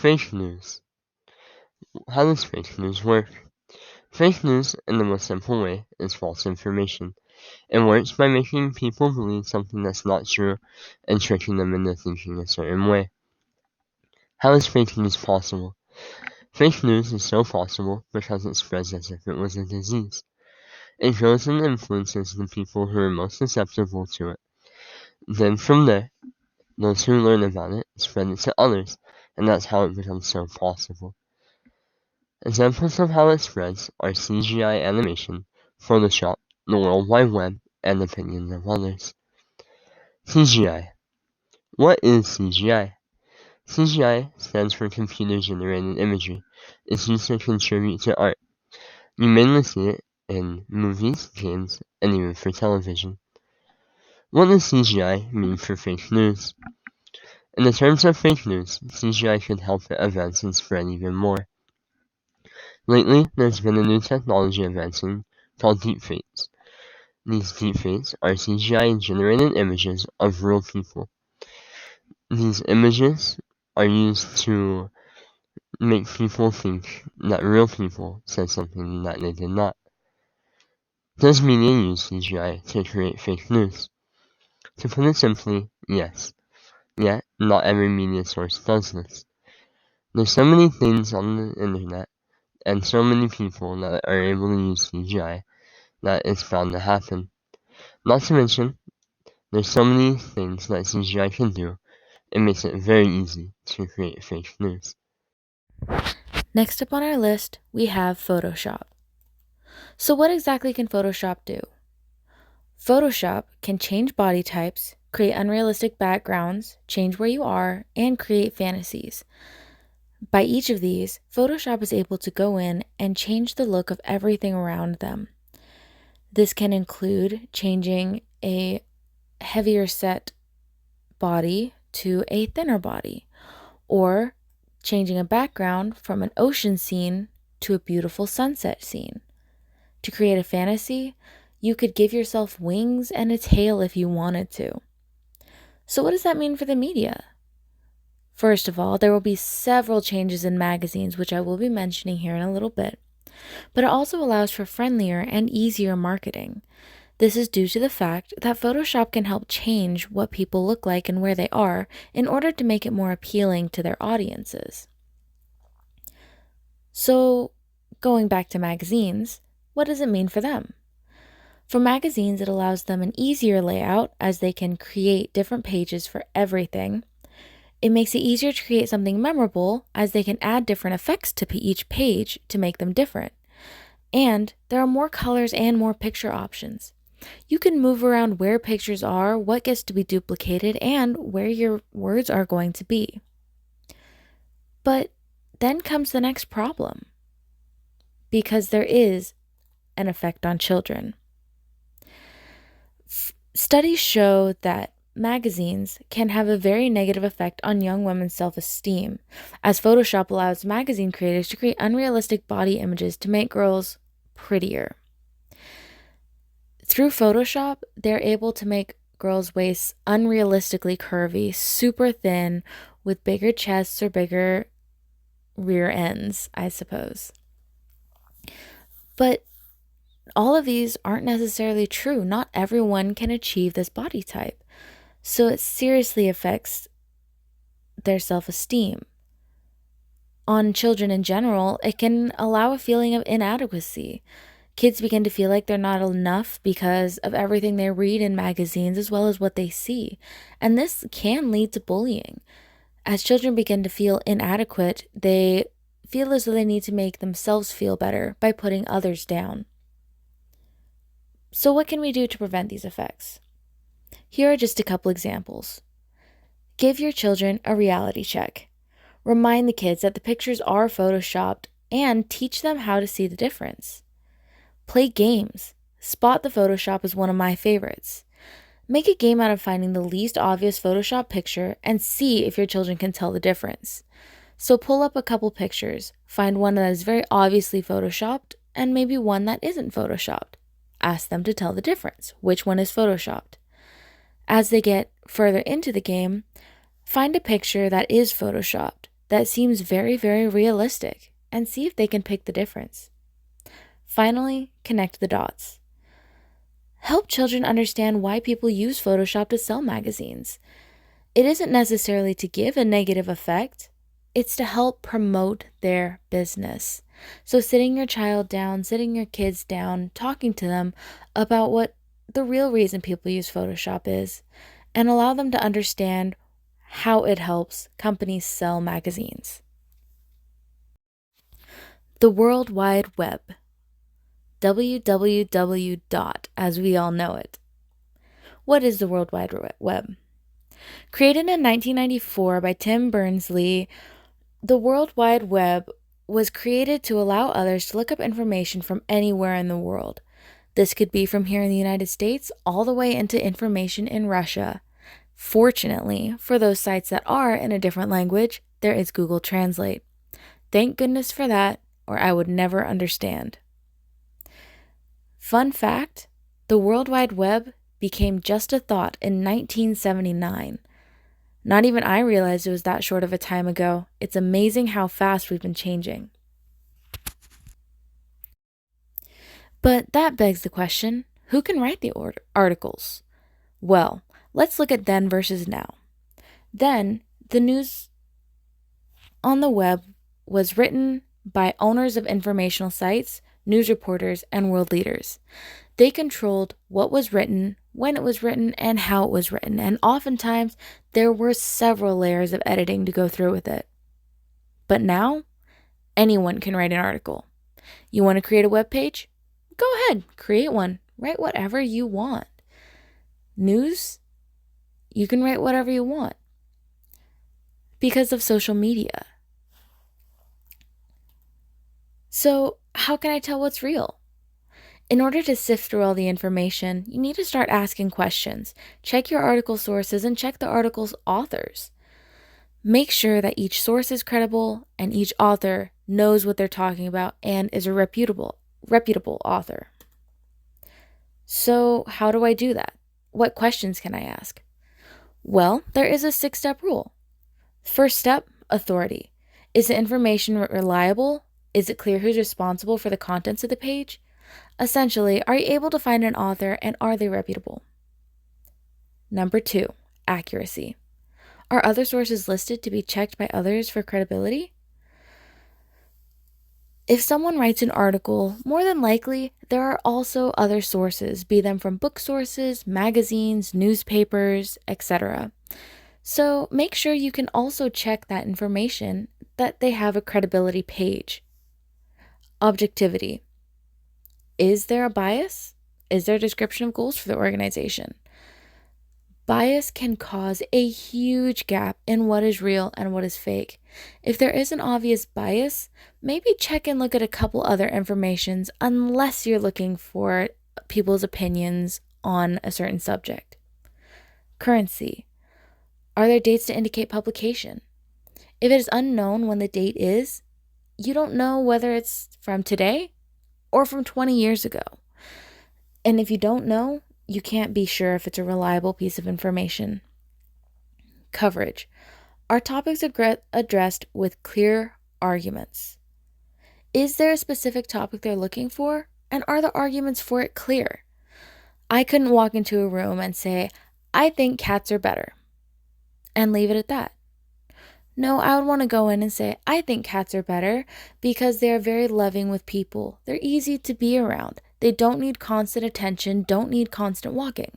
Fake news. How does fake news work? Fake news, in the most simple way, is false information. It works by making people believe something that's not true and tricking them into thinking a certain way. How is fake news possible? Fake news is so possible because it spreads as if it was a disease. It goes and influences the people who are most susceptible to it. Then from there, those who learn about it spread it to others, and that's how it becomes so possible. Examples of how it spreads are CGI animation, Photoshop, the World Wide Web, and opinions of others. CGI. What is CGI? CGI stands for computer-generated imagery. It's used to contribute to art. You mainly see it in movies, games, and even for television. What does CGI mean for fake news? In the terms of fake news, CGI could help it advance and spread even more. Lately, there's been a new technology advancing called deepfakes. These deepfakes are CGI-generated images of real people. These images are used to make people think that real people said something that they did not. Does media use CGI to create fake news? To put it simply, yes. Yet, not every media source does this. There's so many things on the internet, and so many people that are able to use CGI, that it's bound to happen. Not to mention, there's so many things that CGI can do, it makes it very easy to create fake news. Next up on our list, we have Photoshop. So what exactly can Photoshop do? Photoshop can change body types, create unrealistic backgrounds, change where you are, and create fantasies. By each of these, Photoshop is able to go in and change the look of everything around them. This can include changing a heavier set body to a thinner body, or changing a background from an ocean scene to a beautiful sunset scene. To create a fantasy, you could give yourself wings and a tail if you wanted to. So what does that mean for the media? First of all, there will be several changes in magazines, which I will be mentioning here in a little bit, but it also allows for friendlier and easier marketing. This is due to the fact that Photoshop can help change what people look like and where they are in order to make it more appealing to their audiences. So, going back to magazines, what does it mean for them? For magazines, it allows them an easier layout as they can create different pages for everything. It makes it easier to create something memorable as they can add different effects to each page to make them different. And there are more colors and more picture options. You can move around where pictures are, what gets to be duplicated, and where your words are going to be. But then comes the next problem, because there is an effect on children. Studies show that magazines can have a very negative effect on young women's self-esteem, as Photoshop allows magazine creators to create unrealistic body images to make girls prettier. Through Photoshop, they're able to make girls' waists unrealistically curvy, super thin, with bigger chests or bigger rear ends, I suppose. But all of these aren't necessarily true. Not everyone can achieve this body type. So it seriously affects their self-esteem. On children in general, it can allow a feeling of inadequacy. Kids begin to feel like they're not enough because of everything they read in magazines as well as what they see. And this can lead to bullying. As children begin to feel inadequate, they feel as though they need to make themselves feel better by putting others down. So what can we do to prevent these effects? Here are just a couple examples. Give your children a reality check. Remind the kids that the pictures are photoshopped and teach them how to see the difference. Play games. Spot the Photoshop is one of my favorites. Make a game out of finding the least obvious Photoshop picture and see if your children can tell the difference. So pull up a couple pictures, find one that is very obviously photoshopped, and maybe one that isn't photoshopped. Ask them to tell the difference, which one is photoshopped. As they get further into the game, find a picture that is photoshopped. that seems very, very realistic and see if they can pick the difference. Finally, connect the dots. Help children understand why people use Photoshop to sell magazines. It isn't necessarily to give a negative effect, it's to help promote their business. So sitting your child down, sitting your kids down, talking to them about what the real reason people use Photoshop is, and allow them to understand how it helps companies sell magazines. The World Wide Web. www. As we all know it. What is the World Wide Web? Created in 1994 by Tim Berners-Lee, the World Wide Web was created to allow others to look up information from anywhere in the world. This could be from here in the United States all the way into information in Russia. Fortunately, for those sites that are in a different language, there is Google Translate. Thank goodness for that, or I would never understand. Fun fact, the World Wide Web became just a thought in 1979. Not even I realized it was that short of a time ago. It's amazing how fast we've been changing. But that begs the question, who can write the articles? Well, let's look at then versus now. Then, the news on the web was written by owners of informational sites, news reporters, and world leaders. They controlled what was written, when it was written, and how it was written, and oftentimes there were several layers of editing to go through with it. But now, anyone can write an article. You want to create a web page? Go ahead, create one. Write whatever you want. News? You can write whatever you want because of social media. So, how can I tell what's real? In order to sift through all the information, you need to start asking questions. Check your article sources and check the article's authors. Make sure that each source is credible and each author knows what they're talking about and is a reputable author. So, how do I do that? What questions can I ask? Well, there is a 6-step rule. First step, authority. Is the information reliable? Is it clear who's responsible for the contents of the page? Essentially, are you able to find an author and are they reputable? Number 2, accuracy. Are other sources listed to be checked by others for credibility? If someone writes an article, more than likely, there are also other sources, be them from book sources, magazines, newspapers, etc. So make sure you can also check that information that they have a credibility page. Objectivity. Is there a bias? Is there a description of goals for the organization? Bias can cause a huge gap in what is real and what is fake. If there is an obvious bias, maybe check and look at a couple other informations unless you're looking for people's opinions on a certain subject. Currency. Are there dates to indicate publication? If it is unknown when the date is, you don't know whether it's from today or from 20 years ago. And if you don't know, you can't be sure if it's a reliable piece of information. Coverage. Are topics addressed with clear arguments? Is there a specific topic they're looking for? And are the arguments for it clear? I couldn't walk into a room and say, I think cats are better, and leave it at that. No, I would want to go in and say, I think cats are better because they are very loving with people. They're easy to be around. They don't need constant attention, don't need constant walking.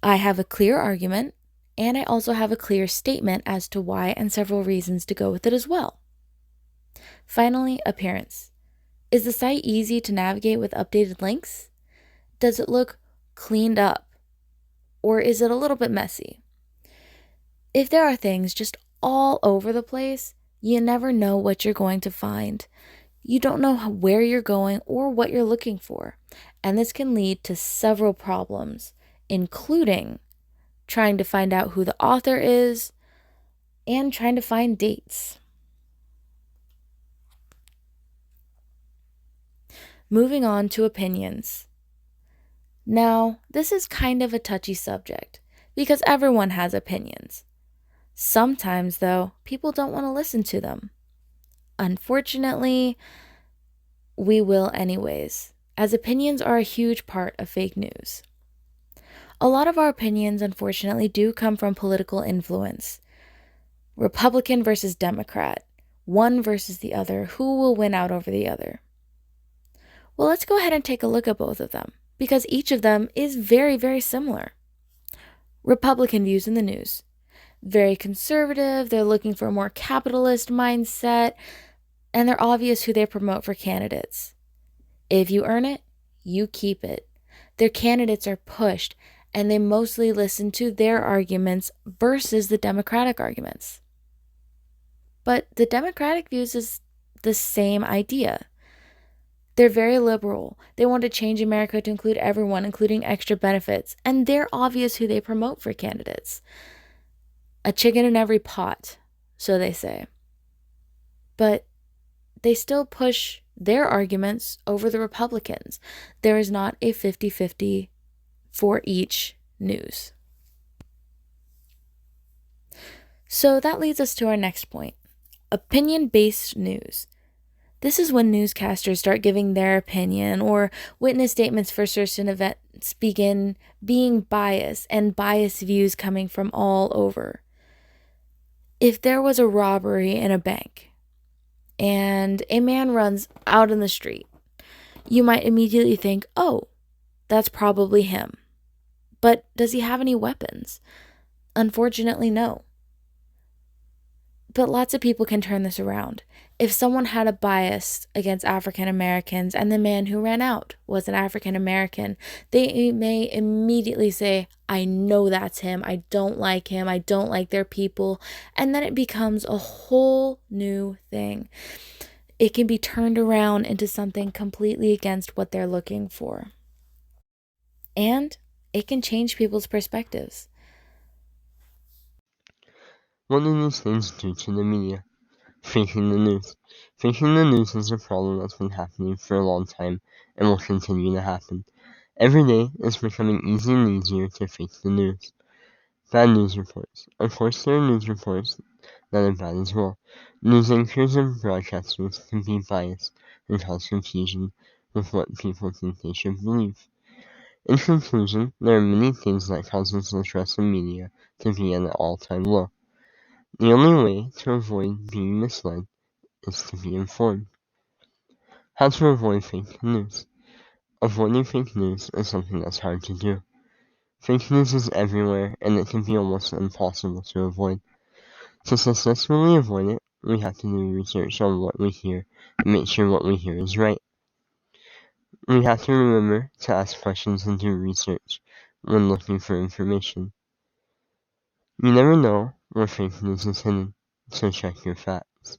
I have a clear argument, and I also have a clear statement as to why and several reasons to go with it as well. Finally, appearance. Is the site easy to navigate with updated links? Does it look cleaned up? Or is it a little bit messy? If there are things just all over the place, you never know what you're going to find. You don't know where you're going or what you're looking for, and this can lead to several problems, including trying to find out who the author is and trying to find dates. Moving on to opinions. Now, this is kind of a touchy subject because everyone has opinions. Sometimes, though, people don't want to listen to them. Unfortunately, we will anyways, as opinions are a huge part of fake news. A lot of our opinions, unfortunately, do come from political influence. Republican versus Democrat, one versus the other, who will win out over the other? Well, let's go ahead and take a look at both of them, because each of them is very, very similar. Republican views in the news. Very conservative, they're looking for a more capitalist mindset, and they're obvious who they promote for candidates. If you earn it, you keep it. Their candidates are pushed, and they mostly listen to their arguments versus the Democratic arguments. But the Democratic views is the same idea. They're very liberal. They want to change America to include everyone, including extra benefits, and they're obvious who they promote for candidates. A chicken in every pot, so they say. But they still push their arguments over the Republicans. There is not a 50-50 for each news. So that leads us to our next point. Opinion-based news. This is when newscasters start giving their opinion or witness statements for certain events begin being biased and biased views coming from all over. If there was a robbery in a bank and a man runs out in the street, you might immediately think, oh, that's probably him. But does he have any weapons? Unfortunately, no. But lots of people can turn this around. If someone had a bias against African Americans and the man who ran out was an African American, they may immediately say, I know that's him, I don't like him, I don't like their people, and then it becomes a whole new thing. It can be turned around into something completely against what they're looking for. And it can change people's perspectives. What do these things do to the media? Faking the news. Faking the news is a problem that's been happening for a long time and will continue to happen. Every day, it's becoming easier and easier to fake the news. Bad news reports. Of course, there are news reports that are bad as well. News anchors and broadcasters can be biased and cause confusion with what people think they should believe. In conclusion, there are many things that causes the trust in media to be at an all-time low. The only way to avoid being misled is to be informed. How to avoid fake news. Avoiding fake news is something that's hard to do. Fake news is everywhere, and it can be almost impossible to avoid. To successfully avoid it, we have to do research on what we hear and make sure what we hear is right. We have to remember to ask questions and do research when looking for information. You never know where fake news is hidden, so check your facts.